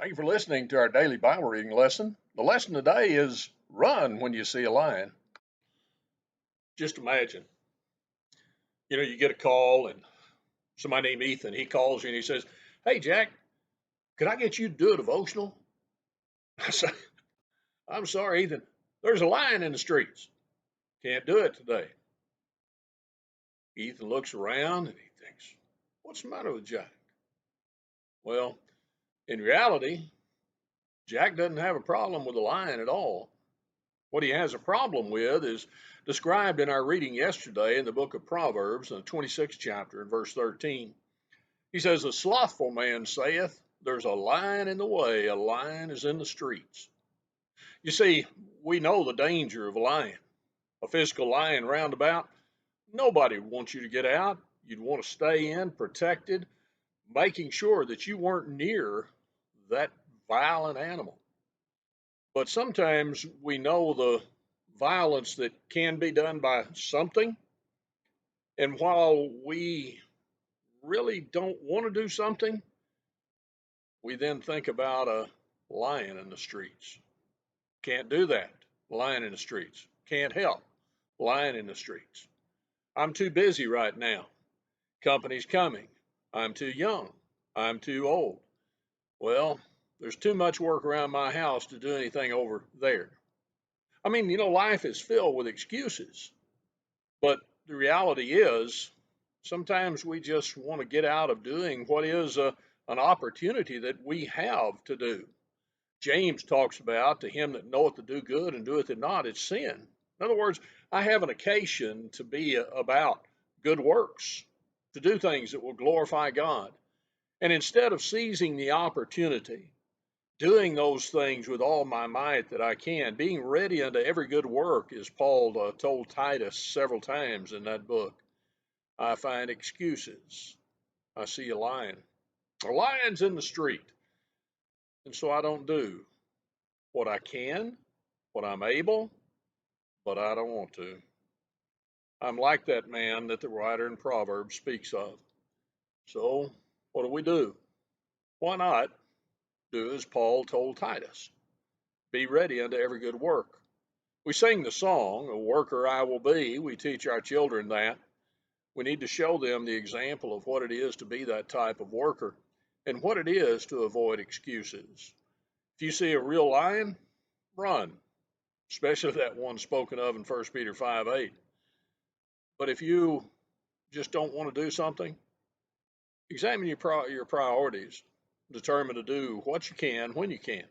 Thank you for listening to our daily Bible reading lesson. The lesson today is run when you see a lion. Just imagine, you get a call and somebody named Ethan, he calls you and he says, "Hey, Jack, could I get you to do a devotional?" I say, "I'm sorry, Ethan, there's a lion in the streets. Can't do it today." Ethan looks around and he thinks, "What's the matter with Jack?" Well, in reality, Jack doesn't have a problem with a lion at all. What he has a problem with is described in our reading yesterday in the book of Proverbs, in the 26th chapter, in verse 13. He says, "A slothful man saith, There's a lion in the way, a lion is in the streets." You see, we know the danger of a lion. A physical lion roundabout, nobody would want you to get out. You'd want to stay in, protected, making sure that you weren't near that violent animal. But sometimes we know the violence that can be done by something. And while we really don't want to do something, we then think about a lion in the streets. Can't do that. Lion in the streets. Can't help. Lion in the streets. I'm too busy right now. Company's coming. I'm too young. I'm too old. Well, there's too much work around my house to do anything over there. I mean, life is filled with excuses. But the reality is, sometimes we just want to get out of doing what is an opportunity that we have to do. James talks about, to him that knoweth to do good and doeth it not, it's sin. In other words, I have an occasion to be about good works, to do things that will glorify God. And instead of seizing the opportunity, doing those things with all my might that I can, being ready unto every good work, as Paul told Titus several times in that book, I find excuses. I see a lion. A lion's in the street. And so I don't do what I can, what I'm able, but I don't want to. I'm like that man that the writer in Proverbs speaks of. So what do? Why not do as Paul told Titus? Be ready unto every good work. We sing the song, "A worker I will be." We teach our children that. We need to show them the example of what it is to be that type of worker and what it is to avoid excuses. If you see a real lion, run, especially that one spoken of in 1 Peter 5:8. But if you just don't want to do something, examine your priorities, determine to do what you can when you can.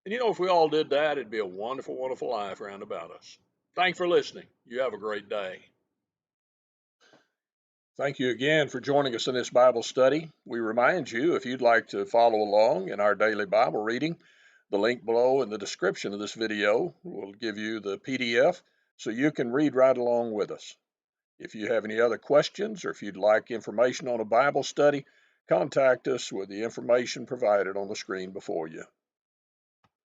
And if we all did that, it'd be a wonderful, wonderful life around about us. Thanks for listening. You have a great day. Thank you again for joining us in this Bible study. We remind you, if you'd like to follow along in our daily Bible reading, the link below in the description of this video will give you the PDF so you can read right along with us. If you have any other questions or if you'd like information on a Bible study, contact us with the information provided on the screen before you.